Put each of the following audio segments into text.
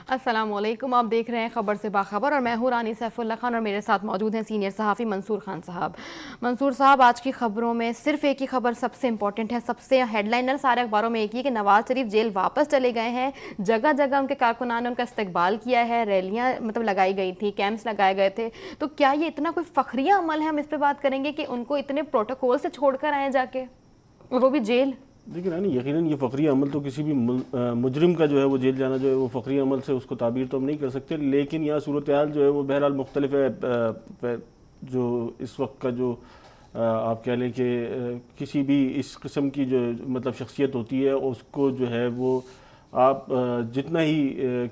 السلام علیکم، آپ دیکھ رہے ہیں خبر سے باخبر اور میں ہوں رانی سیف اللہ خان اور میرے ساتھ موجود ہیں سینئر صحافی منصور خان صاحب۔ منصور صاحب، آج کی خبروں میں صرف ایک ہی خبر سب سے امپورٹنٹ ہے، سب سے ہیڈ لائنر سارے اخباروں میں ایک ہی کہ نواز شریف جیل واپس چلے گئے ہیں۔ جگہ جگہ ان کے کارکنان نے ان کا استقبال کیا ہے، ریلیاں لگائی گئی تھی، کیمپس لگائے گئے تھے۔ تو کیا یہ اتنا کوئی فخریہ عمل ہے؟ ہم اس پہ بات کریں گے کہ ان کو اتنے پروٹوکول سے چھوڑ کر آئے جا کے، وہ بھی جیل۔ دیکھیں نا، یقیناً یہ فخری عمل تو کسی بھی مجرم کا جو ہے وہ جیل جانا جو ہے وہ فخری عمل سے اس کو تعبیر تو ہم نہیں کر سکتے، لیکن یہاں صورتحال جو ہے وہ بہرحال مختلف ہے۔ جو اس وقت کا جو آپ کہہ لیں کہ کسی بھی اس قسم کی جو شخصیت ہوتی ہے، اس کو جو ہے وہ آپ جتنا ہی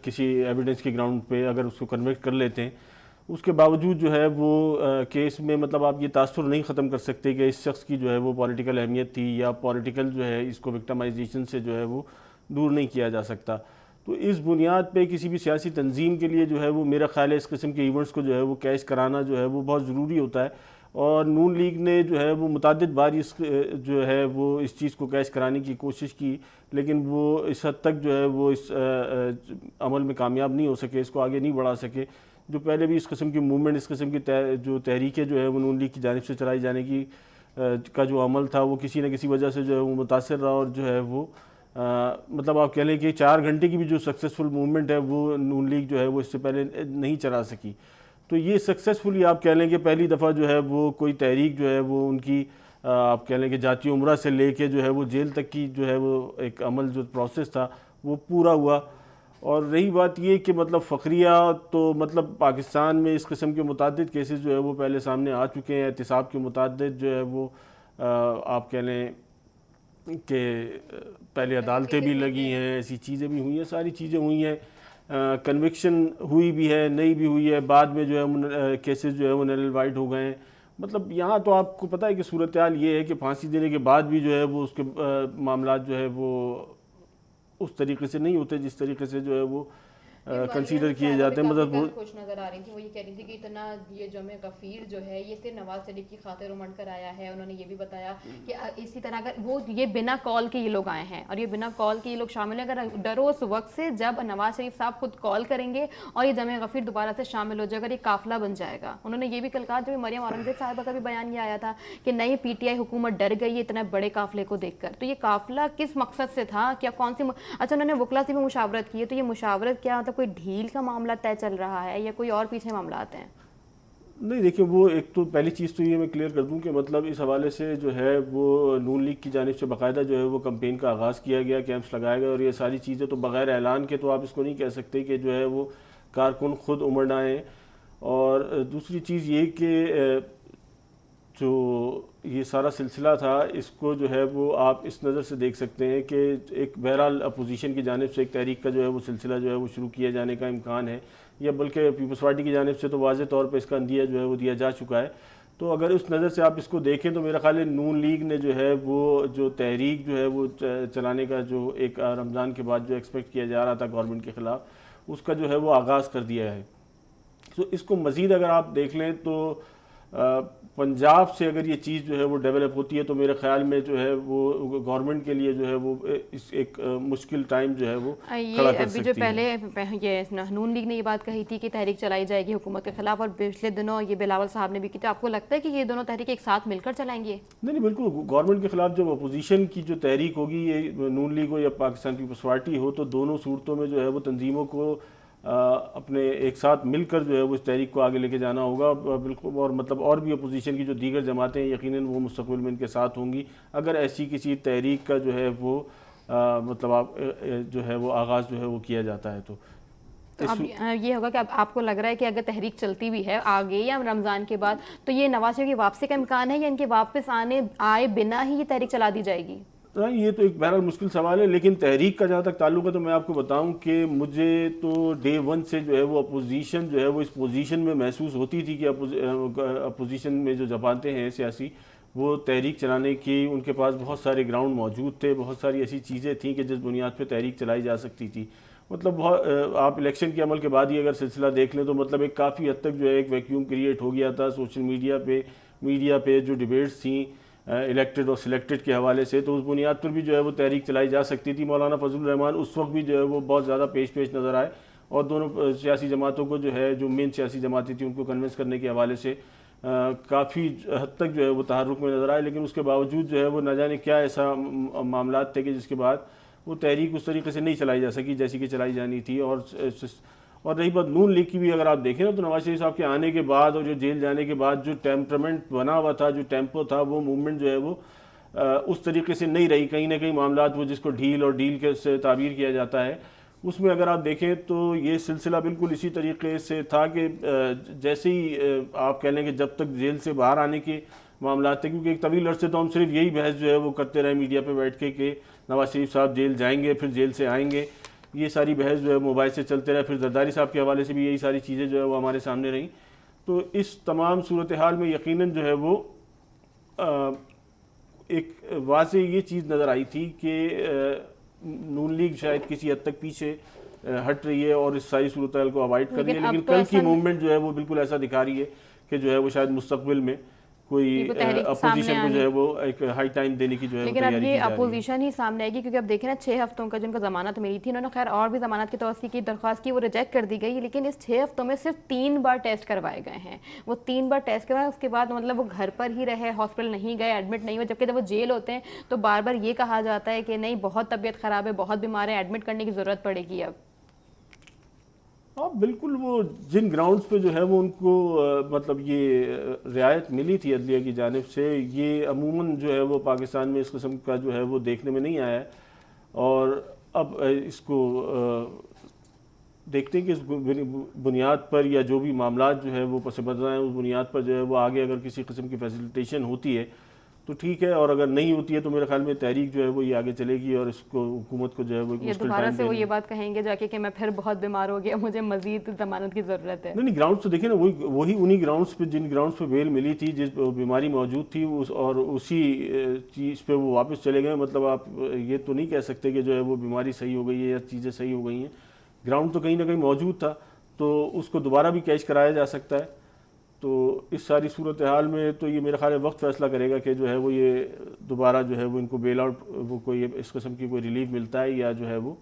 کسی ایویڈنس کے گراؤنڈ پہ اگر اس کو کنویکٹ کر لیتے ہیں، اس کے باوجود جو ہے وہ کیس میں آپ یہ تاثر نہیں ختم کر سکتے کہ اس شخص کی جو ہے وہ پولیٹیکل اہمیت تھی، یا پولیٹیکل جو ہے اس کو وکٹمائزیشن سے جو ہے وہ دور نہیں کیا جا سکتا۔ تو اس بنیاد پہ کسی بھی سیاسی تنظیم کے لیے جو ہے وہ میرا خیال ہے اس قسم کے ایونٹس کو جو ہے وہ کیش کرانا جو ہے وہ بہت ضروری ہوتا ہے، اور نون لیگ نے جو ہے وہ متعدد بار جو ہے وہ اس چیز کو کیش کرانے کی کوشش کی، لیکن وہ اس حد تک جو ہے وہ اس عمل میں کامیاب نہیں ہو سکے، اس کو آگے نہیں بڑھا سکے۔ جو پہلے بھی اس قسم کی موومنٹ، اس قسم کی جو تحریکیں جو ہے وہ نون لیگ کی جانب سے چلائی جانے کی کا جو عمل تھا، وہ کسی نہ کسی وجہ سے جو ہے وہ متاثر رہا، اور جو ہے وہ آپ کہہ لیں کہ 4 گھنٹے کی بھی جو سکسیسفل موومنٹ ہے وہ نون لیگ جو ہے وہ اس سے پہلے نہیں چلا سکی۔ تو یہ سکسیسفلی آپ کہہ لیں کہ پہلی دفعہ جو ہے وہ کوئی تحریک جو ہے وہ ان کی آپ کہہ لیں کہ ذاتی عمرہ سے لے کے جو ہے وہ جیل تک کی جو ہے وہ ایک عمل جو پروسیس تھا وہ پورا ہوا۔ اور رہی بات یہ کہ فخریہ تو پاکستان میں اس قسم کے متعدد کیسز جو ہے وہ پہلے سامنے آ چکے ہیں، احتساب کے متعدد جو ہے وہ آپ کہہ لیں کہ پہلے عدالتیں بھی لگی ہیں، ایسی چیزیں بھی ہوئی ہیں، ساری چیزیں ہوئی ہیں، کنوکشن ہوئی بھی ہے، نہیں بھی ہوئی ہے، بعد میں جو ہے کیسز جو ہے وہ نل وائٹ ہو گئے ہیں۔ یہاں تو آپ کو پتہ ہے کہ صورتحال یہ ہے کہ پھانسی دینے کے بعد بھی جو ہے وہ اس کے معاملات جو ہے وہ اس طریقے سے نہیں ہوتے جس طریقے سے جو ہے وہ کنسیڈر کیے جاتے ہیں۔ خوش نظر آ رہی تھی، وہ یہ کہہ رہی تھی کہ اتنا یہ جمع غفیر جو ہے یہ صرف نواز شریف کی خاطر امڑ کر آیا ہے۔ انہوں نے یہ بھی بتایا کہ اسی طرح اگر وہ یہ بنا کال کے یہ لوگ آئے ہیں، اور یہ بنا کال کے یہ لوگ شامل ہیں، اگر ڈرو اس وقت سے جب نواز شریف صاحب خود کال کریں گے اور یہ جمع غفیر دوبارہ سے شامل ہو جائے گا، یہ قافلہ بن جائے گا۔ انہوں نے یہ بھی کل کہا، جو مریم اورنگزیب صاحبہ کا بھی بیان یہ آیا تھا کہ نئی پی ٹی آئی حکومت ڈر گئی ہے اتنے بڑے قافلے کو دیکھ کر۔ تو یہ قافلہ کس مقصد سے تھا؟ کیا کون سی اچھا انہوں نے وکلا سے بھی مشاورت کی ہے، تو یہ مشاورت کیا کوئی ڈھیل کا معاملہ طے چل رہا ہے یا کوئی اور پیچھے معاملات ہیں؟ نہیں دیکھیں، وہ ایک تو پہلی چیز تو یہ میں کلیئر کر دوں کہ اس حوالے سے جو ہے وہ نون لیگ کی جانب سے باقاعدہ جو ہے وہ کمپین کا آغاز کیا گیا، کیمپس لگائے گئے، اور یہ ساری چیزیں تو بغیر اعلان کے تو آپ اس کو نہیں کہہ سکتے کہ جو ہے وہ کارکن خود امڑ آئیں۔ اور دوسری چیز یہ کہ جو یہ سارا سلسلہ تھا، اس کو جو ہے وہ آپ اس نظر سے دیکھ سکتے ہیں کہ ایک بہرحال اپوزیشن کی جانب سے ایک تحریک کا جو ہے وہ سلسلہ جو ہے وہ شروع کیا جانے کا امکان ہے، یا بلکہ پیپلز پارٹی کی جانب سے تو واضح طور پہ اس کا عندیہ جو ہے وہ دیا جا چکا ہے۔ تو اگر اس نظر سے آپ اس کو دیکھیں تو میرا خیال ہے نون لیگ نے جو ہے وہ جو تحریک جو ہے وہ چلانے کا جو ایک رمضان کے بعد جو ایکسپیکٹ کیا جا رہا تھا گورنمنٹ کے خلاف، اس کا جو ہے وہ آغاز کر دیا ہے۔ تو اس کو مزید اگر آپ دیکھ لیں تو پنجاب سے اگر یہ چیز جو ہے وہ ڈیولپ ہوتی ہے تو میرے خیال میں جو ہے وہ گورنمنٹ کے لیے جو ہے وہ اس ایک مشکل ٹائم جو ہے وہ کھڑا کر سکتی ہے۔ جو پہلے یہ نون لیگ نے یہ بات کہی تھی کہ تحریک چلائی جائے گی حکومت کے خلاف، اور پچھلے دنوں یہ بلاول صاحب نے بھی کی، تو آپ کو لگتا ہے کہ یہ دونوں تحریک ایک ساتھ مل کر چلائیں گے؟ نہیں بالکل، گورنمنٹ کے خلاف جب اپوزیشن کی جو تحریک ہوگی، یہ نون لیگ ہو یا پاکستان پیپلز پارٹی ہو، تو دونوں صورتوں میں جو ہے وہ تنظیموں کو اپنے ایک ساتھ مل کر جو ہے وہ اس تحریک کو آگے لے کے جانا ہوگا بالکل۔ اور اور بھی اپوزیشن کی جو دیگر جماعتیں ہیں یقیناً وہ مستقبل میں ان کے ساتھ ہوں گی اگر ایسی کسی تحریک کا جو ہے وہ آپ جو ہے وہ آغاز جو ہے وہ کیا جاتا ہے۔ تو اب یہ ہوگا کہ اب آپ کو لگ رہا ہے کہ اگر تحریک چلتی بھی ہے آگے یا رمضان کے بعد، تو یہ نواز شریف کی واپسی کا امکان ہے، یا ان کے واپس آئے بنا ہی یہ تحریک چلا دی جائے گی؟ یہ تو ایک بہرحال مشکل سوال ہے، لیکن تحریک کا جہاں تک تعلق ہے تو میں آپ کو بتاؤں کہ مجھے تو ڈے ون سے جو ہے وہ اپوزیشن جو ہے وہ اس پوزیشن میں محسوس ہوتی تھی کہ اپوزیشن میں جو جماعتیں ہیں سیاسی، وہ تحریک چلانے کی ان کے پاس بہت سارے گراؤنڈ موجود تھے، بہت ساری ایسی چیزیں تھیں کہ جس بنیاد پہ تحریک چلائی جا سکتی تھی۔ آپ الیکشن کے عمل کے بعد ہی اگر سلسلہ دیکھ لیں تو ایک کافی حد تک جو ہے ایک ویکیوم کریٹ ہو گیا تھا سوشل میڈیا پہ جو ڈیبیٹس تھیں الیکٹڈ اور سلیکٹڈ کے حوالے سے، تو اس بنیاد پر بھی جو ہے وہ تحریک چلائی جا سکتی تھی۔ مولانا فضل الرحمان اس وقت بھی جو ہے وہ بہت زیادہ پیش نظر آئے، اور دونوں سیاسی جماعتوں کو جو ہے, جو مین سیاسی جماعتیں تھیں, ان کو کنونس کرنے کے حوالے سے کافی حد تک جو ہے وہ تحرک میں نظر آئے. لیکن اس کے باوجود جو ہے وہ نہ جانے کیا ایسا معاملات تھے کہ جس کے بعد وہ تحریک اس طریقے سے نہیں چلائی جا سکی جیسی کہ چلائی جانی تھی. اور رہی بات نون لیگ کی بھی, اگر آپ دیکھیں نا تو نواز شریف صاحب کے آنے کے بعد اور جو جیل جانے کے بعد جو ٹیمپرمنٹ بنا ہوا تھا, جو ٹیمپو تھا, وہ موومنٹ جو ہے وہ اس طریقے سے نہیں رہی. کہیں نہ کہیں معاملات وہ جس کو ڈھیل اور ڈیل کے سے تعبیر کیا جاتا ہے, اس میں اگر آپ دیکھیں تو یہ سلسلہ بالکل اسی طریقے سے تھا کہ جیسے ہی آپ کہہ لیں کہ جب تک جیل سے باہر آنے کے معاملات تھے, کیونکہ ایک طویل عرصے تو ہم صرف یہی بحث جو ہے وہ کرتے رہے میڈیا پہ بیٹھ کے کہ نواز شریف صاحب جیل جائیں گے پھر جیل سے آئیں گے, یہ ساری بحث جو ہے موبائل سے چلتے رہے. پھر زرداری صاحب کے حوالے سے بھی یہی ساری چیزیں جو ہے وہ ہمارے سامنے رہیں. تو اس تمام صورتحال میں یقیناً جو ہے وہ ایک واضح یہ چیز نظر آئی تھی کہ نون لیگ شاید کسی حد تک پیچھے ہٹ رہی ہے اور اس ساری صورتحال کو اوائڈ کر رہی ہے. لیکن کل کی موومنٹ جو ہے وہ بالکل ایسا دکھا رہی ہے کہ جو ہے وہ شاید مستقبل میں کوئی اپوزیشن کو جو ہے وہ ایک ہائی ٹائم دینے کی جو ہے لیکن اب یہ اپوزیشن ہی سامنے آئے گی, کیونکہ اب دیکھیں نا 6 ہفتوں کا جن کو ضمانت ملی تھی, انہوں نے خیر اور بھی ضمانت کی توسیع کی درخواست کی, وہ ریجیکٹ کر دی گئی. لیکن اس 6 ہفتوں میں صرف 3 بار ٹیسٹ کروائے گئے ہیں. وہ 3 بار ٹیسٹ کروائے, اس کے بعد مطلب وہ گھر پر ہی رہے, ہاسپٹل نہیں گئے, ایڈمٹ نہیں ہوئے. جبکہ جب وہ جیل ہوتے ہیں تو بار بار یہ کہا جاتا ہے کہ نہیں بہت طبیعت خراب ہے, بہت بیمار ہے, ایڈمٹ کرنے کی ضرورت پڑے گی. اب ہاں بالکل, وہ جن گراؤنڈز پہ جو ہے وہ ان کو مطلب یہ رعایت ملی تھی عدلیہ کی جانب سے, یہ عموماً جو ہے وہ پاکستان میں اس قسم کا جو ہے وہ دیکھنے میں نہیں آیا ہے. اور اب اس کو دیکھتے ہیں کہ اس بنیاد پر یا جو بھی معاملات جو ہے وہ پس منظر ہیں, اس بنیاد پر جو ہے وہ آگے اگر کسی قسم کی فیسیلیٹیشن ہوتی ہے تو ٹھیک ہے, اور اگر نہیں ہوتی ہے تو میرے خیال میں تحریک جو ہے وہ یہ آگے چلے گی اور اس کو حکومت کو جو ہے وہ یہ دوبارہ سے وہ یہ بات کہیں گے جا کے کہ میں پھر بہت بیمار ہو گیا, مجھے مزید ضمانت کی ضرورت ہے. نہیں گراؤنڈس تو دیکھیں نا, وہی انہی گراؤنڈس پہ جن گراؤنڈس پہ بیل ملی تھی, جس بیماری موجود تھی اور اسی چیز پہ وہ واپس چلے گئے. مطلب آپ یہ تو نہیں کہہ سکتے کہ جو ہے وہ بیماری صحیح ہو گئی ہے یا چیزیں صحیح ہو گئی ہیں. گراؤنڈ تو کہیں نہ کہیں موجود تھا, تو اس کو دوبارہ بھی کیچ کرایا جا سکتا ہے. تو اس ساری صورتحال میں تو یہ میرا خیال ہے وقت فیصلہ کرے گا کہ جو ہے وہ یہ دوبارہ جو ہے وہ ان کو بیل آؤٹ, وہ کوئی اس قسم کی کوئی ریلیف ملتا ہے یا جو ہے وہ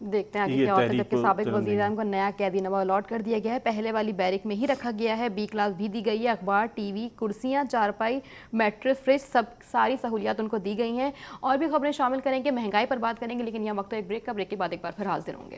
دیکھتے ہیں آگے کیا ہوتا ہے. جبکہ سابق وزیر اعظم کو نیا قیدی نواب الاٹ کر دیا گیا ہے, پہلے والی بیرک میں ہی رکھا گیا ہے, B کلاس بھی دی گئی ہے, اخبار, ٹی وی, کرسیاں, چارپائی, میٹرس, فریج, سب ساری سہولیات ان کو دی گئی ہیں. اور بھی خبریں شامل کریں گے, مہنگائی پر بات کریں گے, لیکن یہاں وقت ایک بریک کا, بریک کے بعد ایک بار پھر حاضر ہوں گے.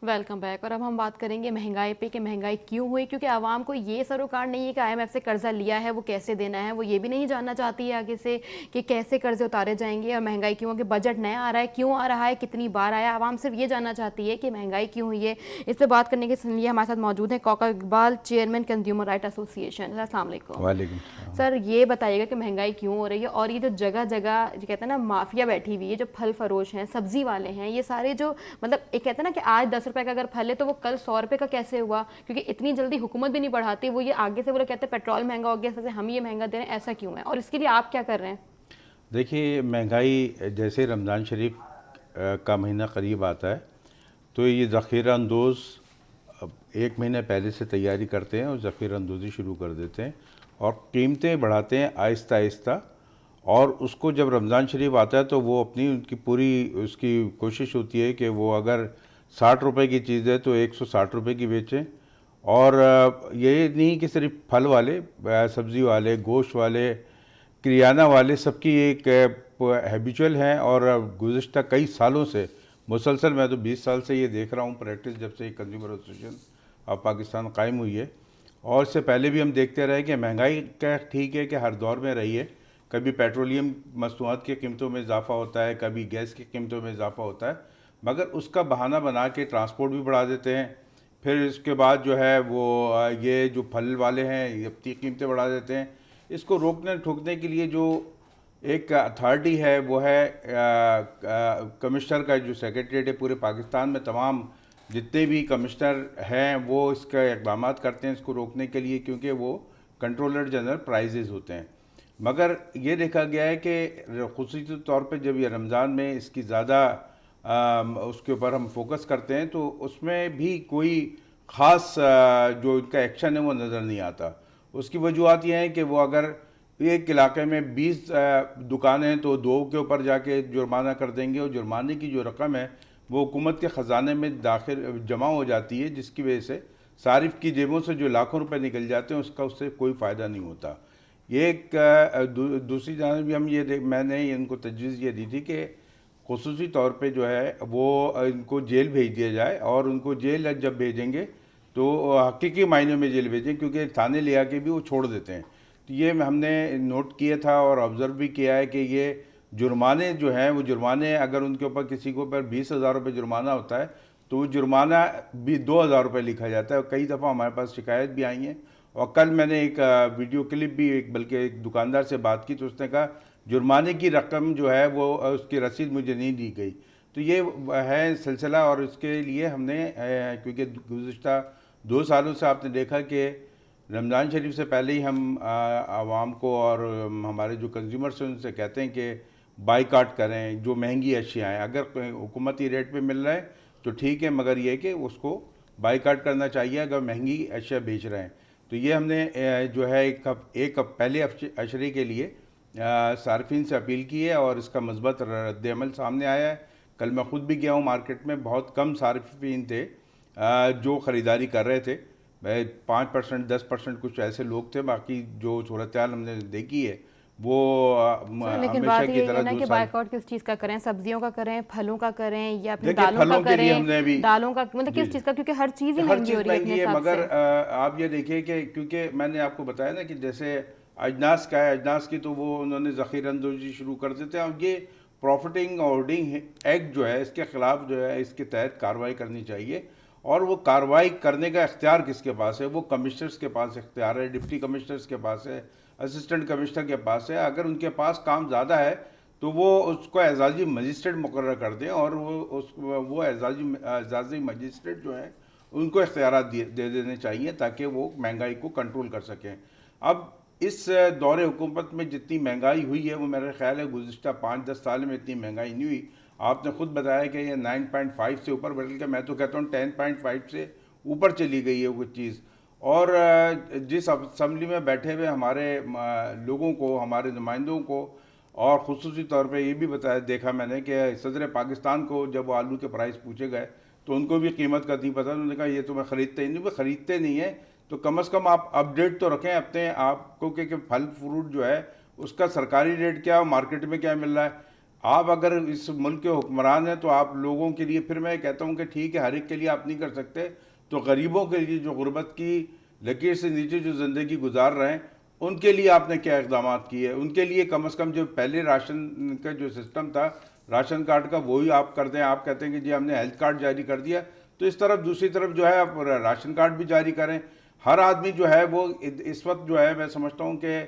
Welcome back. اور اب ہم بات کریں گے مہنگائی پہ کہ مہنگائی کیوں ہوئی, کیونکہ عوام کو یہ سروکار نہیں ہے کہ IMF سے قرضہ لیا ہے وہ کیسے دینا ہے, وہ یہ بھی نہیں جاننا چاہتی ہے آگے سے کہ کیسے قرضے اتارے جائیں گے اور مہنگائی کیوں ہوگی, بجٹ نیا آ رہا ہے کیوں آ رہا ہے, کتنی بار آیا. عوام صرف یہ جاننا چاہتی ہے کہ مہنگائی کیوں ہوئی ہے. اس پہ بات کرنے کے لیے ہمارے ساتھ موجود ہیں Kaukab Iqbal, chairman consumer right association. السلام علیکم. وعلیکم السلام. سر یہ بتائیے گا کہ مہنگائی کیوں ہو رہی ہے, اور یہ جو جگہ جگہ جو کہتے ہیں نا مافیا بیٹھی ہوئی ہے, جو پھل فروش ہیں, سبزی والے ہیں, یہ سارے جو مطلب ایک کہتے ہیں نا کہ آج 10 روپے کا اگر پھل ہے تو وہ کل 100 روپے کا کیسے ہوا, کیونکہ اتنی جلدی حکومت بھی نہیں بڑھاتی. وہ یہ آگے سے وہ کہتے ہیں پیٹرول مہنگا ہو گیا, جیسے ہم یہ مہنگا دے رہے ہیں, ایسا کیوں ہے, اور اس کے لیے آپ کیا کر رہے ہیں؟ دیکھیے مہنگائی جیسے رمضان شریف کا مہینہ قریب آتا ہے تو یہ ذخیرہ اندوز 1 مہینہ پہلے سے تیاری کرتے ہیں اور ذخیرہ اندوزی شروع کر دیتے ہیں اور قیمتیں بڑھاتے ہیں آہستہ آہستہ. اور اس کو جب رمضان شریف آتا ہے تو وہ اپنی ان کی پوری اس کی کوشش ہوتی ہے کہ وہ اگر 60 روپے کی چیز ہے تو 160 روپے کی بیچیں. اور یہ نہیں کہ صرف پھل والے, سبزی والے, گوشت والے, کریانہ والے, سب کی ایک ہیبیچول ہیں. اور گزشتہ کئی سالوں سے مسلسل, میں تو 20 سال سے یہ دیکھ رہا ہوں پریکٹس, جب سے کنزیومر ایسوسیشن آف پاکستان قائم ہوئی ہے. اور اس سے پہلے بھی ہم دیکھتے رہے کہ مہنگائی کا ٹھیک ہے کہ ہر دور میں رہی ہے, کبھی پیٹرولیم مصنوعات کی قیمتوں میں اضافہ ہوتا ہے, کبھی گیس کی قیمتوں میں اضافہ ہوتا ہے, مگر اس کا بہانہ بنا کے ٹرانسپورٹ بھی بڑھا دیتے ہیں. پھر اس کے بعد جو ہے وہ یہ جو پھل والے ہیں یہ اپنی قیمتیں بڑھا دیتے ہیں. اس کو روکنے ٹھوکنے کے لیے جو ایک اتھارٹی ہے وہ ہے کمشنر کا جو سیکریٹریٹ ہے پورے پاکستان میں تمام جتنے بھی کمشنر ہیں وہ اس کا اقدامات کرتے ہیں اس کو روکنے کے لیے، کیونکہ وہ کنٹرولر جنرل پرائزز ہوتے ہیں. مگر یہ دیکھا گیا ہے کہ خصوصی طور پہ جب یہ رمضان میں اس کی زیادہ اس کے اوپر ہم فوکس کرتے ہیں تو اس میں بھی کوئی خاص جو ان کا ایکشن ہے وہ نظر نہیں آتا. اس کی وجوہات یہ ہیں کہ وہ اگر ایک علاقے میں 20 دکانیں ہیں تو 2 کے اوپر جا کے جرمانہ کر دیں گے، اور جرمانے کی جو رقم ہے وہ حکومت کے خزانے میں داخل جمع ہو جاتی ہے، جس کی وجہ سے صارف کی جیبوں سے جو لاکھوں روپے نکل جاتے ہیں اس سے کوئی فائدہ نہیں ہوتا. یہ ایک دوسری جانب بھی ہم میں نے ان کو تجویز یہ دی تھی کہ خصوصی طور پہ جو ہے وہ ان کو جیل بھیج دیا جائے، اور ان کو جیل جب بھیجیں گے تو حقیقی معنوں میں جیل بھیجیں، کیونکہ تھانے لے آ کے بھی وہ چھوڑ دیتے ہیں. تو یہ ہم نے نوٹ کیا تھا اور آبزرو بھی کیا ہے کہ یہ جرمانے جو ہیں وہ جرمانے اگر ان کے اوپر کسی کے اوپر 20,000 روپے جرمانہ ہوتا ہے تو وہ جرمانہ بھی 2,000 روپے لکھا جاتا ہے. اور کئی دفعہ ہمارے پاس شکایت بھی آئی ہیں، اور کل میں نے ایک ویڈیو کلپ بھی بلکہ ایک دکاندار سے بات کی تو اس نے کہا جرمانے کی رقم جو ہے وہ اس کی رسید مجھے نہیں دی گئی. تو یہ ہے سلسلہ، اور اس کے لیے ہم نے کیونکہ گزشتہ 2 سالوں سے آپ نے دیکھا کہ رمضان شریف سے پہلے ہی ہم عوام کو اور ہمارے جو کنزیومرس ہیں ان سے کہتے ہیں کہ بائیکاٹ کریں جو مہنگی اشیاء ہیں. اگر حکومتی ریٹ پہ مل رہا ہے تو ٹھیک ہے، مگر یہ کہ اس کو بائیکاٹ کرنا چاہیے اگر مہنگی اشیاء بیچ رہے ہیں. تو یہ ہم نے جو ہے ایک پہلے عشرے کے لیے صارفین سے اپیل کی ہے، اور اس کا مثبت رد عمل سامنے آیا ہے. کل میں خود بھی گیا ہوں مارکیٹ میں، بہت کم صارفین تھے جو خریداری کر رہے تھے. 5% 10% کچھ ایسے لوگ تھے، باقی جو صورتحال ہم نے دیکھی ہے وہ لیکن بات یہ ہے نا کہ بائیکاٹ کس چیز کا کریں، سبزیوں کا کریں، پھلوں کا کریں، یا پھر دالوں کا کریں، دالوں کا مطلب کس چیز کا، کیونکہ ہر چیز ہی مہنگی ہو رہی ہے. مگر آپ یہ دیکھیں کہ کیونکہ میں نے آپ کو بتایا نا کہ جیسے اجناس کا ہے، اجناس کی تو وہ انہوں نے ذخیرہ اندوزی شروع کر دیتے ہیں. اور یہ پروفٹنگ ہولڈنگ ایکٹ جو ہے اس کے خلاف جو ہے اس کے تحت کارروائی کرنی چاہیے. اور وہ کارروائی کرنے کا اختیار کس کے پاس ہے؟ وہ کمشنرز کے پاس اختیار ہے، ڈپٹی کمشنرز کے پاس ہے، اسسٹنٹ کمشنر کے پاس ہے. اگر ان کے پاس کام زیادہ ہے تو وہ اس کو اعزازی مجسٹریٹ مقرر کر دیں، اور وہ اعزازی مجسٹریٹ جو ہیں ان کو اختیارات دے دینے چاہیے تاکہ وہ مہنگائی کو کنٹرول کر سکیں. اب اس دور حکومت میں جتنی مہنگائی ہوئی ہے وہ میرا خیال ہے گزشتہ 5-10 سال میں اتنی مہنگائی نہیں ہوئی. آپ نے خود بتایا کہ یہ 9.5 سے اوپر بدل کے، میں تو کہتا ہوں 10.5 سے اوپر چلی گئی ہے وہ چیز. اور جس اسمبلی میں بیٹھے ہوئے ہمارے لوگوں کو، ہمارے نمائندوں کو، اور خصوصی طور پہ یہ بھی دیکھا میں نے کہ صدر پاکستان کو جب وہ آلو کے پرائز پوچھے گئے تو ان کو بھی قیمت کا نہیں پتہ. انہوں نے کہا یہ تو میں خریدتے ہی نہیں. وہ خریدتے نہیں ہیں تو کم از کم آپ اپڈیٹ تو رکھیں اپنے آپ کو کہ پھل فروٹ جو ہے اس کا سرکاری ریٹ کیا ہے، مارکیٹ میں کیا مل رہا ہے. آپ اگر اس ملک کے حکمران ہیں تو آپ لوگوں کے لیے، پھر میں کہتا ہوں کہ ٹھیک ہے ہر ایک کے لیے آپ نہیں کر سکتے، تو غریبوں کے لیے جو غربت کی لکیر سے نیچے جو زندگی گزار رہے ہیں ان کے لیے آپ نے کیا اقدامات کیے؟ ان کے لیے کم از کم جو پہلے راشن کا جو سسٹم تھا راشن کارڈ کا وہی آپ کر دیں. آپ کہتے ہیں کہ جی ہم نے ہیلتھ کارڈ جاری کر دیا، تو اس طرف دوسری طرف جو ہے آپ راشن کارڈ بھی جاری کریں. ہر آدمی جو ہے وہ اس وقت جو ہے میں سمجھتا ہوں کہ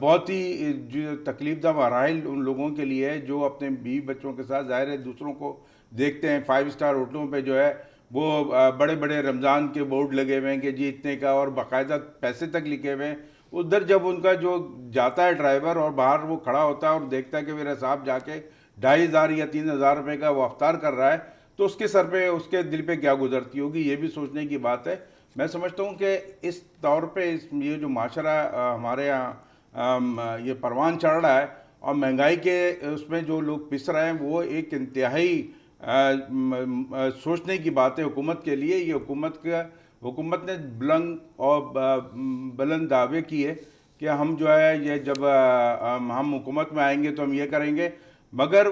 بہت ہی جو تکلیف دہ مراحل ان لوگوں کے لیے ہے جو اپنے بیوی بچوں کے ساتھ ظاہر ہے دوسروں کو دیکھتے ہیں 5 اسٹار ہوٹلوں پہ جو ہے وہ بڑے بڑے رمضان کے بورڈ لگے ہوئے ہیں کہ جی اتنے کا، اور باقاعدہ پیسے تک لکھے ہوئے ہیں. ادھر جب ان کا جو جاتا ہے ڈرائیور اور باہر وہ کھڑا ہوتا ہے اور دیکھتا ہے کہ میرا صاحب جا کے 2,500 یا 3,000 روپے کا وہ افطار کر رہا ہے تو اس کے سر پہ، اس کے دل پہ کیا گزرتی ہوگی، یہ بھی سوچنے کی بات ہے. میں سمجھتا ہوں کہ اس طور پہ یہ جو معاشرہ ہمارے یہاں یہ پروان چڑھ رہا ہے اور مہنگائی کے اس میں جو لوگ پس رہے ہیں وہ ایک انتہائی سوچنے کی بات ہے حکومت کے لیے. یہ حکومت نے بلند دعوے کیے کہ ہم جو ہے یہ جب ہم حکومت میں آئیں گے تو ہم یہ کریں گے، مگر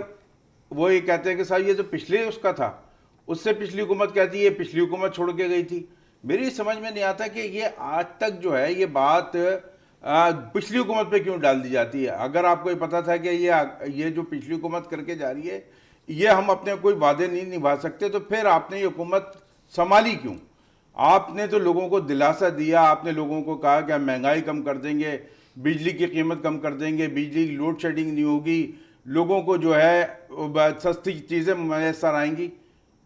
وہ یہ کہتے ہیں کہ صاحب یہ تو پچھلے اس کا تھا، اس سے پچھلی حکومت کہتی ہے یہ پچھلی حکومت چھوڑ کے گئی تھی. میری سمجھ میں نہیں آتا کہ یہ آج تک جو ہے یہ بات پچھلی حکومت پہ کیوں ڈال دی جاتی ہے. اگر آپ کو یہ پتا تھا کہ یہ جو پچھلی حکومت کر کے جا رہی ہے یہ ہم اپنے کوئی وعدے نہیں نبھا سکتے تو پھر آپ نے یہ حکومت سنبھالی کیوں؟ آپ نے تو لوگوں کو دلاسا دیا، آپ نے لوگوں کو کہا کہ ہم مہنگائی کم کر دیں گے، بجلی کی قیمت کم کر دیں گے، بجلی کی لوڈ شیڈنگ نہیں ہوگی، لوگوں کو جو ہے سستی چیزیں میسر آئیں گی.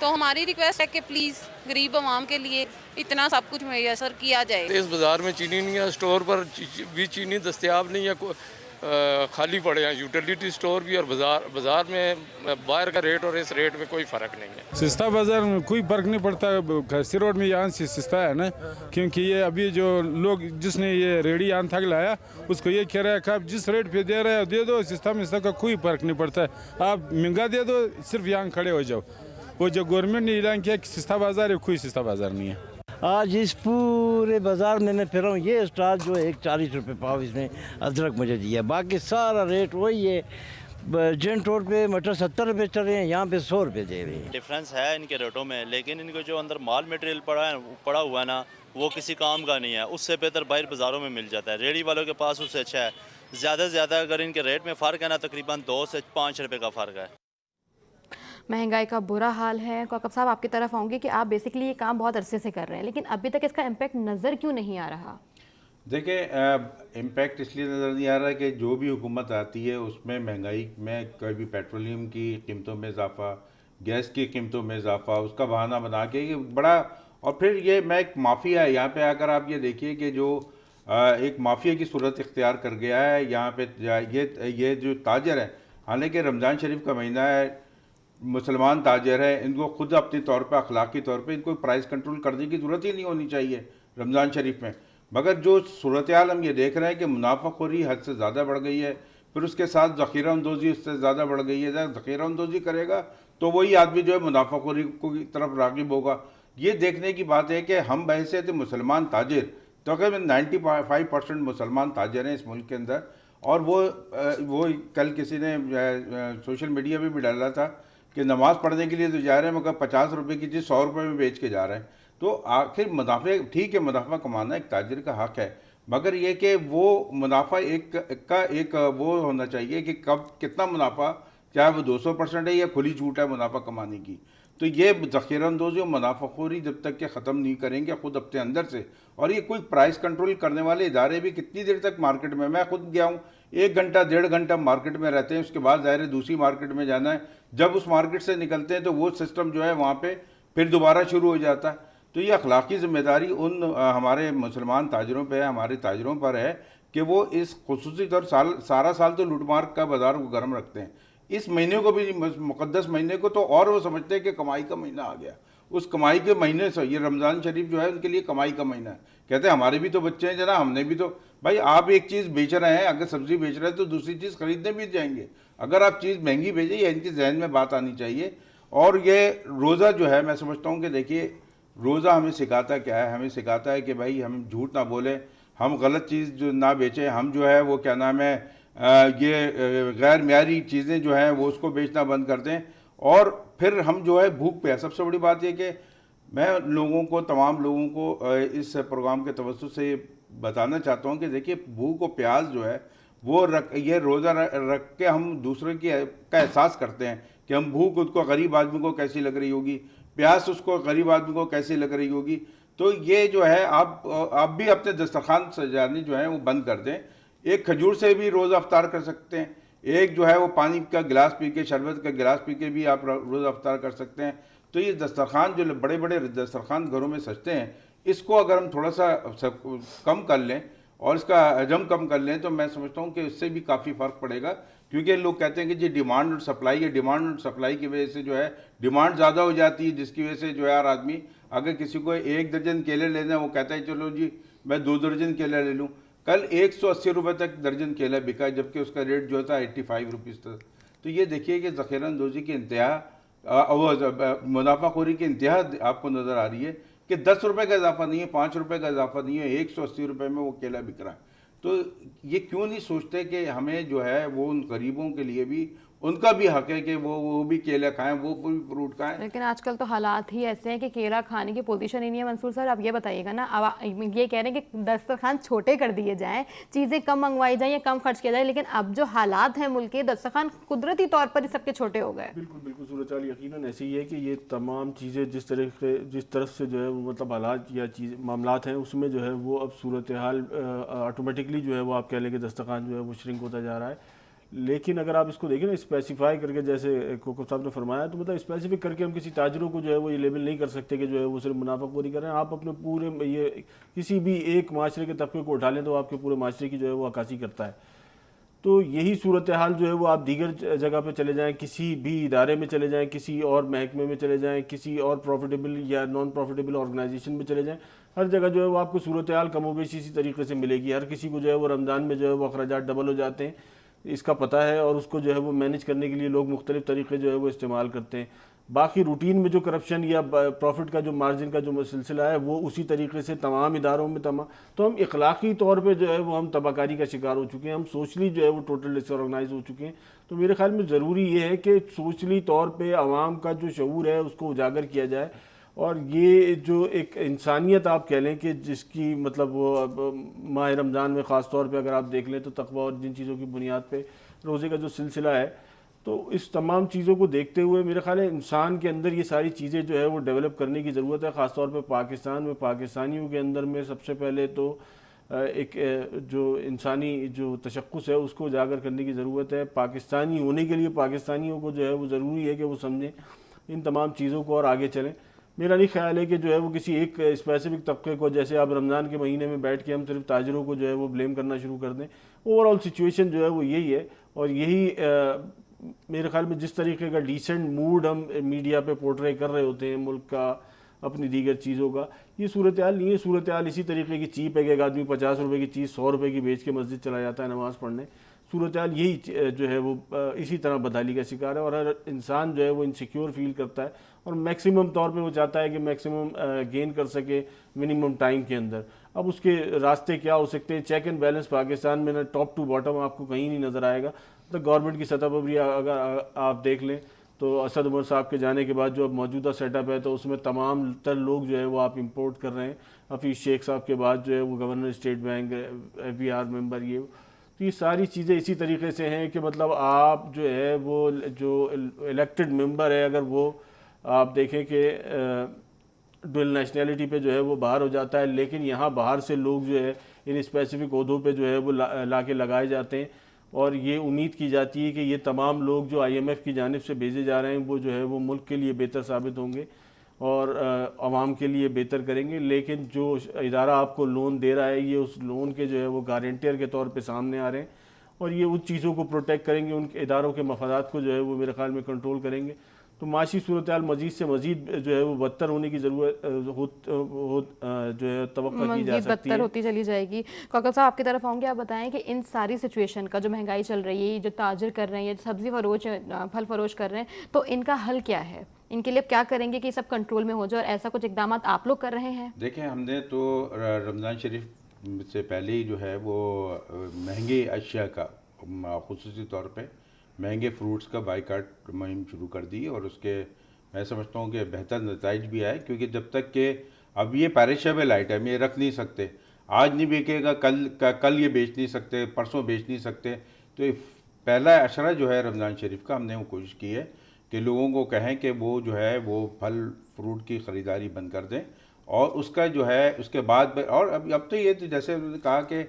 تو ہماری ریکویسٹ ہے کہ پلیز غریب عوام کے لیے اتنا سب کچھ میسر کیا جائے. اس بازار میں چینی نہیں ہے, اسٹور پر بھی چینی دستیاب نہیں ہے, خالی پڑے ہیں یوٹیلیٹی اسٹور بھی, اور بازار میں باہر کا ریٹ اور اس ریٹ میں کوئی فرق نہیں ہے. سستا بازار میں کوئی فرق نہیں پڑتا, سی روڈ میں یہاں سے سستا ہے نا, کیونکہ یہ ابھی جو لوگ جس نے یہ ریڈی یہاں تک لایا اس کو یہ کہہ رہا ہے کہ آپ جس ریٹ پہ دے رہے ہو دے دو, سستا مستا کا کوئی فرق نہیں پڑتا ہے, آپ مہنگا دے دو صرف یہاں کھڑے ہو جاؤ. وہ جو گورنمنٹ نے اعلان کیا کہ سستا بازار ہے, کوئی سستا بازار نہیں ہے. آج اس پورے بازار میں پھرا ہوں, یہ اسٹال جو ہے 40 روپے پاؤ اس نے ادرک مجھے دیا, باقی سارا ریٹ وہی ہے. جینٹ روڈ پہ مٹر 70 روپے چل رہے ہیں, یہاں پہ 100 روپے دے رہے ہیں. ڈفرینس ہے ان کے ریٹوں میں, لیکن ان کو جو اندر مال میٹیریل پڑا ہوا ہے نا, وہ کسی کام کا نہیں ہے. اس سے بہتر باہر بازاروں میں مل جاتا ہے, ریڑھی والوں کے پاس اس سے اچھا ہے. زیادہ سے زیادہ اگر ان کے ریٹ میں فرق ہے نا, تقریباً 2 سے 5 روپے کا فرق ہے. مہنگائی کا برا حال ہے. کوکب صاحب آپ کی طرف آؤں گی کہ آپ بیسکلی یہ کام بہت عرصے سے کر رہے ہیں, لیکن ابھی تک اس کا امپیکٹ نظر کیوں نہیں آ رہا؟ دیکھیں امپیکٹ اس لیے نظر نہیں آ رہا ہے کہ جو بھی حکومت آتی ہے اس میں مہنگائی میں کبھی پیٹرولیم کی قیمتوں میں اضافہ, گیس کی قیمتوں میں اضافہ, اس کا بہانہ بنا کے یہ بڑا, اور پھر یہ میں ایک مافیا ہے یہاں پہ آ کر آپ یہ دیکھیے کہ جو ایک مافیا کی صورت اختیار کر گیا ہے یہاں پہ. یہ جو تاجر ہے, حالانکہ رمضان شریف کا مہینہ ہے, مسلمان تاجر ہے, ان کو خود اپنے طور پہ اخلاقی طور پہ ان کو پرائز کنٹرول کرنے کی ضرورت ہی نہیں ہونی چاہیے رمضان شریف میں. مگر جو صورتحال ہم یہ دیکھ رہے ہیں کہ منافع خوری حد سے زیادہ بڑھ گئی ہے, پھر اس کے ساتھ ذخیرہ اندوزی اس سے زیادہ بڑھ گئی ہے. ذخیرہ اندوزی کرے گا تو وہی آدمی جو ہے منافع خوری کی طرف راغب ہوگا. یہ دیکھنے کی بات ہے کہ ہم بحیثیت مسلمان تاجر, تقریباً 95% مسلمان تاجر ہیں اس ملک کے اندر, اور وہ کل کسی نے سوشل میڈیا پہ بھی ڈالا تھا کہ نماز پڑھنے کے لیے تو جا رہے ہیں مگر 50 روپے کی چیز 100 روپے میں بیچ کے جا رہے ہیں. تو آخر منافع, ٹھیک ہے منافع کمانا ایک تاجر کا حق ہے, مگر یہ کہ وہ منافع ایک وہ ہونا چاہیے کہ کب کتنا منافع, چاہے وہ 200% ہے یا کھلی چھوٹ ہے منافع کمانے کی. تو یہ ذخیرہ اندوزی اور منافع خوری جب تک کہ ختم نہیں کریں گے خود اپنے اندر سے, اور یہ کوئی پرائز کنٹرول کرنے والے ادارے بھی کتنی دیر تک مارکیٹ میں خود گیا ہوں, 1 گھنٹہ 1.5 گھنٹہ مارکیٹ میں رہتے ہیں, اس کے بعد ظاہر ہے دوسری مارکیٹ میں جانا ہے. جب اس مارکیٹ سے نکلتے ہیں تو وہ سسٹم جو ہے وہاں پہ پھر دوبارہ شروع ہو جاتا ہے. تو یہ اخلاقی ذمہ داری ان ہمارے مسلمان تاجروں پہ ہے, ہمارے تاجروں پر ہے کہ وہ اس خصوصی طور سارا سال تو لوٹ مار کا بازار کو گرم رکھتے ہیں, اس مہینے کو بھی, مقدس مہینے کو تو اور وہ سمجھتے ہیں کہ کمائی کا مہینہ آ گیا. اس کمائی کے مہینے سے یہ رمضان شریف جو ہے ان کے لیے کمائی کا مہینہ ہے. کہتے ہیں ہمارے بھی تو بچے ہیں جناب, ہم نے بھی تو, بھائی آپ ایک چیز بیچ رہے ہیں, اگر سبزی بیچ رہے ہیں تو دوسری چیز خریدنے بھی جائیں گے. اگر آپ چیز مہنگی بھیجیں, یہ ان کے ذہن میں بات آنی چاہیے. اور یہ روزہ جو ہے میں سمجھتا ہوں کہ دیکھیے روزہ ہمیں سکھاتا کیا ہے, ہمیں سکھاتا ہے کہ بھائی ہم جھوٹ نہ بولیں, ہم غلط چیز جو نہ بیچیں, ہم جو ہے وہ کیا نام ہے یہ غیر معیاری چیزیں جو ہیں وہ اس کو بیچنا بند کر دیں. اور پھر ہم جو ہے بھوک پہ, سب سے بڑی بات یہ کہ میں لوگوں کو, تمام لوگوں کو اس پروگرام کے توسط سے یہ بتانا چاہتا ہوں کہ دیکھیے بھوک و پیاس جو ہے وہ یہ روزہ رکھ کے ہم دوسرے کا احساس کرتے ہیں کہ ہم بھوک اس کو غریب آدمی کو کیسی لگ رہی ہوگی, پیاس اس کو غریب آدمی کو کیسی لگ رہی ہوگی. تو یہ جو ہے آپ بھی اپنے دسترخوان سجانے جو ہیں وہ بند کر دیں. ایک کھجور سے بھی روزہ افطار کر سکتے ہیں, ایک جو ہے وہ پانی کا گلاس پی کے, شربت کا گلاس پی کے بھی آپ روزہ افطار کر سکتے ہیں. تو یہ دسترخوان جو بڑے بڑے دسترخوان گھروں میں سجتے ہیں, اس کو اگر ہم تھوڑا سا کم کر لیں اور اس کا حجم کم کر لیں تو میں سمجھتا ہوں کہ اس سے بھی کافی فرق پڑے گا. کیونکہ لوگ کہتے ہیں کہ جی ڈیمانڈ اور سپلائی ہے, ڈیمانڈ اور سپلائی کی وجہ سے جو ہے ڈیمانڈ زیادہ ہو جاتی ہے, جس کی وجہ سے جو ہے ہر آدمی, اگر کسی کو 1 درجن کیلے لینا ہے وہ کہتا ہے چلو جی میں 2 درجن کیلے لے لوں. کل 180 روپے تک درجن کیلا بکا, جبکہ اس کا ریٹ جو تھا 85 روپیز تھا. تو یہ دیکھیے کہ ذخیرہ اندوزی کی انتہا, منافع خوری کی انتہا آپ کو نظر آ رہی ہے کہ 10 روپے کا اضافہ نہیں ہے, 5 روپے کا اضافہ نہیں ہے, 180 روپے میں وہ کیلا بک رہا ہے. تو یہ کیوں نہیں سوچتے کہ ہمیں جو ہے وہ ان غریبوں کے لیے بھی ان کا بھی حق ہے کہ وہ بھی کیلا کھائیں, وہ بھی فروٹ کھائیں. لیکن آج کل تو حالات ہی ایسے ہیں کہ کیلا کھانے کی پوزیشن ہی نہیں ہے. منصور صاحب آپ یہ بتائیے گا نا, یہ کہہ رہے ہیں کہ دسترخوان چھوٹے کر دیے جائیں, چیزیں کم منگوائی جائیں یا کم خرچ کیا جائے, لیکن اب جو حالات ہیں ملک کے, دسترخوان قدرتی طور پر ہی سب کے چھوٹے ہو گئے. بالکل صورتحال یقیناً ایسی ہی ہے کہ یہ تمام چیزیں جس طرف سے جو ہے وہ مطلب حالات یا معاملات ہیں اس میں جو ہے وہ اب صورتحال آٹومیٹکلی جو ہے وہ آپ کہہ لیں کہ دسترخوان جو ہے وہ شرنک ہوتا جا رہا ہے. لیکن اگر آپ اس کو دیکھیں نا اسپیسیفائی کر کے، جیسے کوکب صاحب نے فرمایا، تو مطلب اسپیسیفک کر کے ہم کسی تاجروں کو جو ہے وہ یہ لیبل نہیں کر سکتے کہ جو ہے وہ صرف منافع خوری کر رہے ہیں. آپ اپنے پورے یہ کسی بھی ایک معاشرے کے طبقے کو اٹھا لیں تو آپ کے پورے معاشرے کی جو ہے وہ عکاسی کرتا ہے. تو یہی صورتحال جو ہے وہ آپ دیگر جگہ پہ چلے جائیں، کسی بھی ادارے میں چلے جائیں، کسی اور محکمے میں چلے جائیں، کسی اور پروفیٹیبل یا نان پروفیٹیبل آرگنائزیشن میں چلے جائیں، ہر جگہ جو ہے وہ آپ کو صورتحال کم و بیش اسی طریقے سے ملے گی. ہر کسی کو جو ہے وہ رمضان میں جو ہے وہ اخراجات ڈبل ہو جاتے ہیں، اس کا پتہ ہے، اور اس کو جو ہے وہ مینیج کرنے کے لیے لوگ مختلف طریقے جو ہے وہ استعمال کرتے ہیں. باقی روٹین میں جو کرپشن یا پروفٹ کا جو مارجن کا جو سلسلہ ہے وہ اسی طریقے سے تمام اداروں میں تو ہم اخلاقی طور پہ جو ہے وہ ہم تباہ کاری کا شکار ہو چکے ہیں، ہم سوشلی جو ہے وہ ٹوٹل ڈس آرگنائز ہو چکے ہیں. تو میرے خیال میں ضروری یہ ہے کہ سوشلی طور پہ عوام کا جو شعور ہے اس کو اجاگر کیا جائے، اور یہ جو ایک انسانیت آپ کہہ لیں کہ جس کی مطلب وہ ماہ رمضان میں خاص طور پہ اگر آپ دیکھ لیں تو تقویٰ اور جن چیزوں کی بنیاد پہ روزے کا جو سلسلہ ہے، تو اس تمام چیزوں کو دیکھتے ہوئے میرے خیال ہے انسان کے اندر یہ ساری چیزیں جو ہے وہ ڈیولپ کرنے کی ضرورت ہے. خاص طور پہ پاکستان میں پاکستانیوں کے اندر میں سب سے پہلے تو ایک جو انسانی جو تشخص ہے اس کو اجاگر کرنے کی ضرورت ہے. پاکستانی ہونے کے لیے پاکستانیوں کو جو ہے وہ ضروری ہے کہ وہ سمجھیں ان تمام چیزوں کو اور آگے چلیں. میرا نہیں خیال ہے کہ جو ہے وہ کسی ایک اسپیسیفک طبقے کو، جیسے آپ رمضان کے مہینے میں بیٹھ کے ہم صرف تاجروں کو جو ہے وہ بلیم کرنا شروع کر دیں. اوور آل سچویشن جو ہے وہ یہی ہے، اور یہی میرے خیال میں جس طریقے کا ڈیسنٹ موڈ ہم میڈیا پہ پورٹرے کر رہے ہوتے ہیں ملک کا، اپنی دیگر چیزوں کا، یہ صورتحال نہیں ہے. صورتحال اسی طریقے کی چیپ ہے کہ ایک آدمی 50 روپے کی چیز 100 روپے کی بیچ کے مسجد چلا جاتا ہے نماز پڑھنے. صورتحال یہی جو ہے وہ اسی طرح بدحالی کا شکار ہے، اور ہر انسان جو ہے وہ انسیکیور فیل کرتا ہے، اور میکسیمم طور پہ وہ چاہتا ہے کہ میکسیمم گین کر سکے منیمم ٹائم کے اندر. اب اس کے راستے کیا ہو سکتے ہیں؟ چیک اینڈ بیلنس پاکستان میں ٹاپ ٹو باٹم آپ کو کہیں نہیں نظر آئے گا. تو گورنمنٹ کی سطح پر بھی اگر آپ دیکھ لیں تو اسد عمر صاحب کے جانے کے بعد جو اب موجودہ سیٹ اپ ہے تو اس میں تمام تر لوگ جو ہے وہ آپ امپورٹ کر رہے ہیں. حفیظ شیخ صاحب کے بعد جو ہے وہ گورنر اسٹیٹ بینک، FBR ممبر، تو یہ ساری چیزیں اسی طریقے سے ہیں کہ مطلب آپ جو ہے وہ جو الیکٹڈ ممبر ہے، اگر وہ آپ دیکھیں کہ ڈوئل نیشنلٹی پہ جو ہے وہ باہر ہو جاتا ہے، لیکن یہاں باہر سے لوگ جو ہے ان اسپیسیفک عہدوں پہ جو ہے وہ لا کے لگائے جاتے ہیں، اور یہ امید کی جاتی ہے کہ یہ تمام لوگ جو IMF کی جانب سے بھیجے جا رہے ہیں وہ جو ہے وہ ملک کے لیے بہتر ثابت ہوں گے اور عوام کے لیے بہتر کریں گے. لیکن جو ادارہ آپ کو لون دے رہا ہے یہ اس لون کے جو ہے وہ گارنٹیر کے طور پہ سامنے آ رہے ہیں، اور یہ ان چیزوں کو پروٹیکٹ کریں گے، ان کے اداروں کے مفادات کو جو ہے وہ میرے خیال میں کنٹرول کریں گے. تو معاشی صورتحال مزید سے مزید جو ہے وہ بدتر ہونے کی ضرورت جو ہے توقع کی جا سکتی ہے، بدتر ہوتی چلی جائے گی. کوکب صاحب آپ کی طرف آؤں گے، آپ بتائیں کہ ان ساری سچویشن کا جو مہنگائی چل رہی ہے، جو تاجر کر رہے ہیں، جو سبزی فروش پھل فروش کر رہے ہیں، تو ان کا حل کیا ہے؟ ان کے لیے کیا کریں گے کہ یہ سب کنٹرول میں ہو جائے، اور ایسا کچھ اقدامات آپ لوگ کر رہے ہیں؟ دیکھیں، ہم نے تو رمضان شریف سے پہلے ہی جو ہے وہ مہنگے اشیاء کا، خصوصی طور پہ مہنگے فروٹس کا بائیکاٹ مہم شروع کر دی، اور اس کے میں سمجھتا ہوں کہ بہتر نتائج بھی آئے. کیونکہ جب تک کہ اب یہ پیرشیبل آئٹم یہ رکھ نہیں سکتے، آج نہیں بیکے گا کل یہ بیچ نہیں سکتے، پرسوں بیچ نہیں سکتے. تو پہلا عشرہ جو ہے رمضان شریف کا، ہم نے وہ کوشش کی ہے کہ لوگوں کو کہیں کہ وہ جو ہے وہ پھل فروٹ کی خریداری بند کر دیں، اور اس کا جو ہے اس کے بعد، اور اب تو یہ جیسے انہوں نے کہا کہ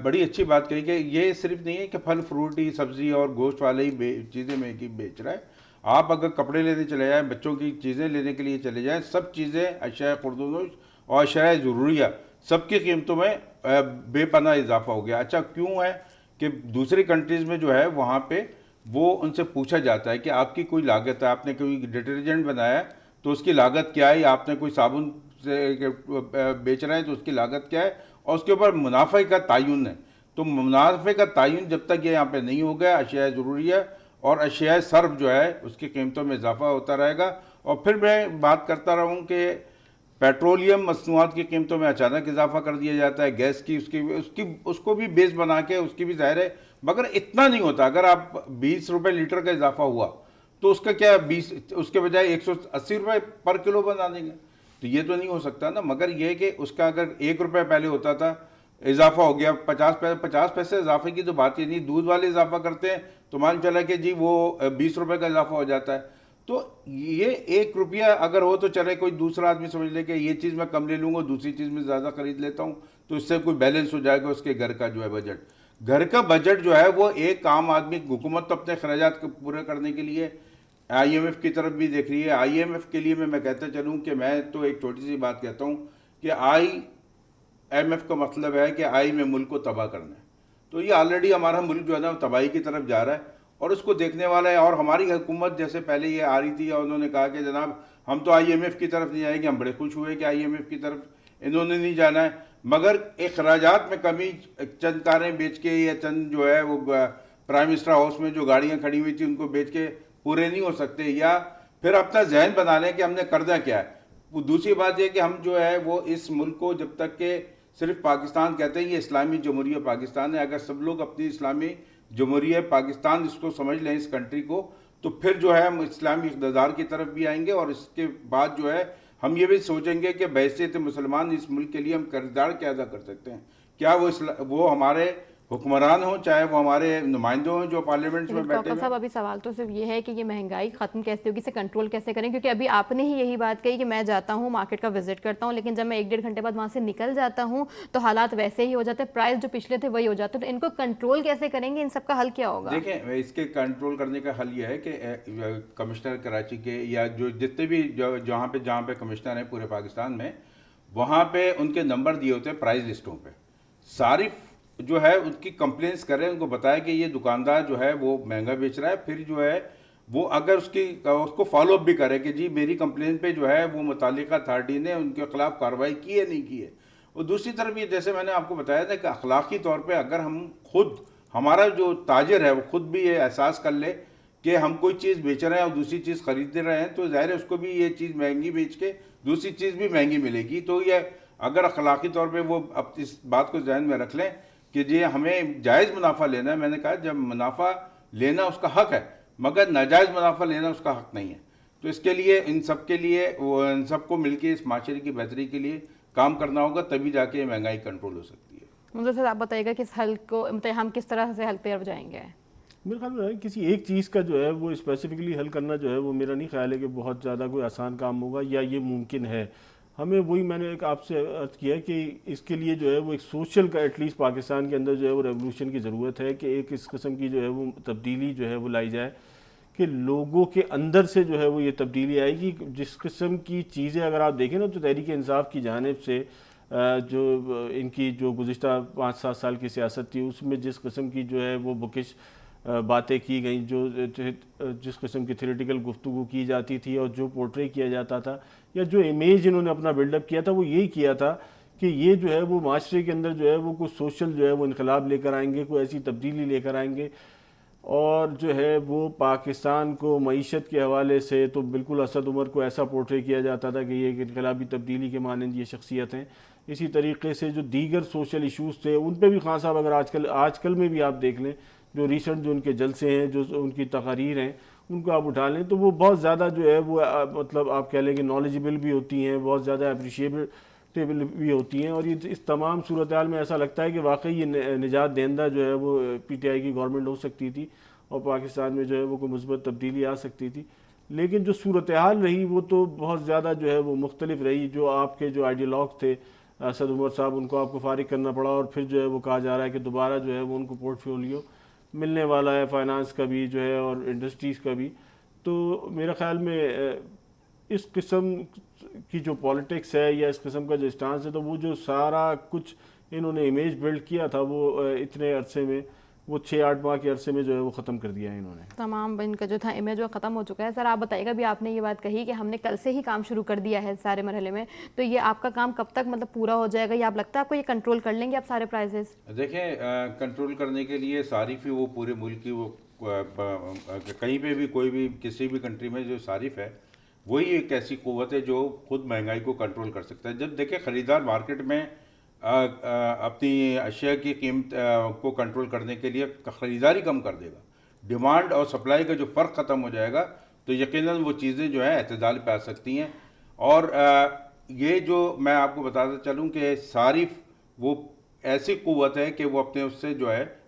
بڑی اچھی بات کہی کہ یہ صرف نہیں ہے کہ پھل فروٹ ہی، سبزی اور گوشت والے ہی چیزیں میں بیچ رہا ہے. آپ اگر کپڑے لینے چلے جائیں، بچوں کی چیزیں لینے کے لیے چلے جائیں، سب چیزیں اشیاء خوردونوش اور اشیاء ضروریہ سب کی قیمتوں میں بے پناہ اضافہ ہو گیا. اچھا کیوں ہے کہ دوسری کنٹریز میں جو ہے وہاں پہ وہ ان سے پوچھا جاتا ہے کہ آپ کی کوئی لاگت ہے، آپ نے کوئی ڈٹرجنٹ بنایا تو اس کی لاگت کیا ہے، آپ نے کوئی صابن سے بیچ رہے ہیں تو اس کی لاگت کیا ہے، اور اس کے اوپر منافع کا تعین ہے. تو منافع کا تعین جب تک یہ یہاں پہ نہیں ہو گیا، اشیاء ضروریہ اور اشیاء صرف جو ہے اس کی قیمتوں میں اضافہ ہوتا رہے گا. اور پھر میں بات کرتا رہوں کہ پیٹرولیم مصنوعات کی قیمتوں میں اچانک اضافہ کر دیا جاتا ہے، گیس کی اس کو بھی بیس بنا کے اس کی بھی ظاہر ہے، مگر اتنا نہیں ہوتا. اگر آپ 20 روپے لیٹر کا اضافہ ہوا تو اس کا کیا اس کے بجائے 180 روپے پر کلو بنا دیں گے، تو یہ تو نہیں ہو سکتا نا. مگر یہ کہ اس کا اگر 1 روپے پہلے ہوتا تھا، اضافہ ہو گیا 50 پیسے اضافے کی تو بات ہی نہیں. دودھ والے اضافہ کرتے ہیں تو مان چلا کہ جی وہ 20 روپے کا اضافہ ہو جاتا ہے. تو یہ 1 روپیہ اگر ہو تو چلے کوئی دوسرا آدمی سمجھ لے کہ یہ چیز میں کم لے لوں گا، دوسری چیز میں زیادہ خرید لیتا ہوں، تو اس سے کوئی بیلنس ہو جائے گا اس کے گھر کا جو ہے بجٹ. گھر کا بجٹ جو ہے وہ ایک عام آدمی، حکومت تو اپنے اخراجات کو پورے کرنے کے لیے آئی ایم ایف کی طرف بھی دیکھ رہی ہے. آئی ایم ایف کے لیے میں کہتا چلوں کہ میں تو ایک چھوٹی سی بات کہتا ہوں کہ آئی ایم ایف کا مطلب ہے کہ آئی میں ملک کو تباہ کرنا ہے. تو یہ آلریڈی ہمارا ملک جو ہے نا تباہی کی طرف جا رہا ہے اور اس کو دیکھنے والا ہے. اور ہماری حکومت جیسے پہلے یہ آ رہی تھی اور انہوں نے کہا کہ جناب ہم تو آئی ایم ایف کی طرف نہیں جائیں گے، ہم بڑے خوش ہوئے کہ آئی ایم ایف کی طرف انہوں نے نہیں جانا ہے، مگر اخراجات میں کمی، چند کاریں بیچ کے یا چند جو ہے وہ پرائم منسٹر ہاؤس میں جو گاڑیاں کھڑی ہوئی تھیں ان کو بیچ کے پورے نہیں ہو سکتے، یا پھر اپنا ذہن بنا لیں کہ ہم نے کرنا کیا ہے. وہ دوسری بات یہ کہ ہم جو ہے وہ اس ملک کو جب تک کہ صرف پاکستان کہتے ہیں یہ اسلامی جمہوریہ پاکستان ہے، اگر سب لوگ اپنی اسلامی جمہوریہ پاکستان اس کو سمجھ لیں اس کنٹری کو، تو پھر جو ہے ہم اسلامی اقتدار کی طرف بھی آئیں گے. اور اس کے بعد جو ہے ہم یہ بھی سوچیں گے کہ بحیثیت مسلمان اس ملک کے لیے ہم کردار کیا ادا کر سکتے ہیں. کیا وہ ہمارے حکمران ہوں، چاہے وہ ہمارے نمائندے ہوں جو پارلیمنٹ میں بیٹھے صاحب ابھی سوال تو صرف یہ ہے کہ یہ مہنگائی ختم کیسے ہوگی، اسے کنٹرول کیسے کریں، کیونکہ ابھی آپ نے ہی یہی بات کہی کہ میں جاتا ہوں مارکیٹ کا وزٹ کرتا ہوں، لیکن جب میں 1-1.5 گھنٹے بعد وہاں سے نکل جاتا ہوں تو حالات ویسے ہی ہو جاتے ہیں، پرائس جو پچھلے تھے وہی ہو جاتے ہیں. تو ان کو کنٹرول کیسے کریں گے، ان سب کا حل کیا ہوگا؟ دیکھیں اس کے کنٹرول کرنے کا حل یہ ہے کہ کمشنر کراچی کے یا جو جتنے بھی جہاں پہ کمشنر ہیں پورے پاکستان میں، وہاں پہ ان کے نمبر دیے ہوتے ہیں پرائز لسٹوں پہ. صارف جو ہے ان کی کمپلینس کریں، ان کو بتائیں کہ یہ دکاندار جو ہے وہ مہنگا بیچ رہا ہے، پھر جو ہے وہ اگر اس کو فالو اپ بھی کرے کہ جی میری کمپلین پہ جو ہے وہ متعلقہ اتھارٹی نے ان کے خلاف کارروائی کی ہے نہیں کی ہے. اور دوسری طرف یہ جیسے میں نے آپ کو بتایا تھا کہ اخلاقی طور پہ اگر ہم خود، ہمارا جو تاجر ہے وہ خود بھی یہ احساس کر لے کہ ہم کوئی چیز بیچ رہے ہیں اور دوسری چیز خرید رہے ہیں، تو ظاہر ہے اس کو بھی یہ چیز مہنگی بیچ کے دوسری چیز بھی مہنگی ملے گی. تو یہ اگر اخلاقی طور پہ وہ اب اس بات کو ذہن میں رکھ لیں کہ جی ہمیں جائز منافع لینا ہے. میں نے کہا جب منافع لینا اس کا حق ہے مگر ناجائز منافع لینا اس کا حق نہیں ہے. تو اس کے لیے ان سب کو مل کے اس معاشرے کی بہتری کے لیے کام کرنا ہوگا، تبھی جا کے مہنگائی کنٹرول ہو سکتی ہے. منظر صاحب آپ بتائیے گا کہ اس حل کو ہم کس طرح سے حل پہ جائیں گے؟ میرے خیال میں کسی ایک چیز کا جو ہے وہ اسپیسیفکلی حل کرنا جو ہے وہ میرا نہیں خیال ہے کہ بہت زیادہ کوئی آسان کام ہوگا یا یہ ممکن ہے. ہمیں وہی میں نے ایک آپ سے عرض کیا کہ اس کے لیے جو ہے وہ ایک سوشل کا ایٹ لیسٹ پاکستان کے اندر جو ہے وہ ریولوشن کی ضرورت ہے کہ ایک اس قسم کی جو ہے وہ تبدیلی جو ہے وہ لائی جائے کہ لوگوں کے اندر سے جو ہے وہ یہ تبدیلی آئے گی. جس قسم کی چیزیں اگر آپ دیکھیں نا تو تحریک انصاف کی جانب سے جو ان کی جو گزشتہ 5-7 سال کی سیاست تھی اس میں جس قسم کی جو ہے وہ بکش باتیں کی گئیں، جس قسم کی تھیوریٹیکل گفتگو کی جاتی تھی اور جو پورٹری کیا جاتا تھا یا جو امیج انہوں نے اپنا بلڈ اپ کیا تھا وہ یہی کیا تھا کہ یہ جو ہے وہ معاشرے کے اندر جو ہے وہ کوئی سوشل جو ہے وہ انقلاب لے کر آئیں گے، کوئی ایسی تبدیلی لے کر آئیں گے. اور جو ہے وہ پاکستان کو معیشت کے حوالے سے تو بالکل اسد عمر کو ایسا پورٹری کیا جاتا تھا کہ یہ ایک انقلابی تبدیلی کے مانند یہ شخصیت ہیں. اسی طریقے سے جو دیگر سوشل ایشوز تھے ان پہ بھی خان صاحب اگر آج کل میں بھی آپ دیکھ لیں جو ریسنٹ جو ان کے جلسے ہیں، جو ان کی تقاریر ہیں، ان کو آپ اٹھا لیں تو وہ بہت زیادہ جو ہے وہ مطلب آپ کہہ لیں کہ نالجبل بھی ہوتی ہیں، بہت زیادہ اپریشیبل بھی ہوتی ہیں. اور یہ اس تمام صورتحال میں ایسا لگتا ہے کہ واقعی یہ نجات دہندہ جو ہے وہ پی ٹی آئی کی گورنمنٹ ہو سکتی تھی اور پاکستان میں جو ہے وہ کوئی مثبت تبدیلی آ سکتی تھی. لیکن جو صورتحال رہی وہ تو بہت زیادہ جو ہے وہ مختلف رہی. جو آپ کے جو آئیڈیالوگ تھے اسد عمر صاحب، ان کو آپ کو فارغ کرنا پڑا اور پھر جو ہے وہ کہا جا رہا ہے کہ دوبارہ جو ہے وہ ان کو پورٹ فولیو ملنے والا ہے، فائنانس کا بھی جو ہے اور انڈسٹریز کا بھی. تو میرا خیال میں اس قسم کی جو پالیٹکس ہے یا اس قسم کا جو اسٹانس ہے تو وہ جو سارا کچھ انہوں نے امیج بلڈ کیا تھا وہ اتنے عرصے میں، وہ 6-8 ماہ کے عرصے میں جو ہے وہ ختم کر دیا ہے انہوں نے. تمام ان کا جو تھا امیج وہ ختم ہو چکا ہے. سر آپ بتائیے گا، بھی آپ نے یہ بات کہی کہ ہم نے کل سے ہی کام شروع کر دیا ہے سارے مرحلے میں، تو یہ آپ کا کام کب تک مطلب پورا ہو جائے گا یا آپ لگتا ہے آپ کو یہ کنٹرول کر لیں گے آپ سارے پرائزز؟ دیکھیں کنٹرول کرنے کے لیے صارف ہی وہ پورے ملک کی وہ کہیں پہ بھی کوئی بھی کسی بھی کنٹری میں جو صارف ہے وہی ایک ایسی قوت ہے جو خود مہنگائی کو کنٹرول کر سکتا ہے. جب دیکھیں خریدار مارکیٹ میں اپنی اشیاء کی قیمت کو کنٹرول کرنے کے لیے خریداری کم کر دے گا، ڈیمانڈ اور سپلائی کا جو فرق ختم ہو جائے گا تو یقیناً وہ چیزیں جو ہیں اعتدال پہ آ سکتی ہیں. اور یہ جو میں آپ کو بتاتا چلوں کہ صارف وہ ایسی قوت ہے کہ وہ اپنے اس سے جو ہے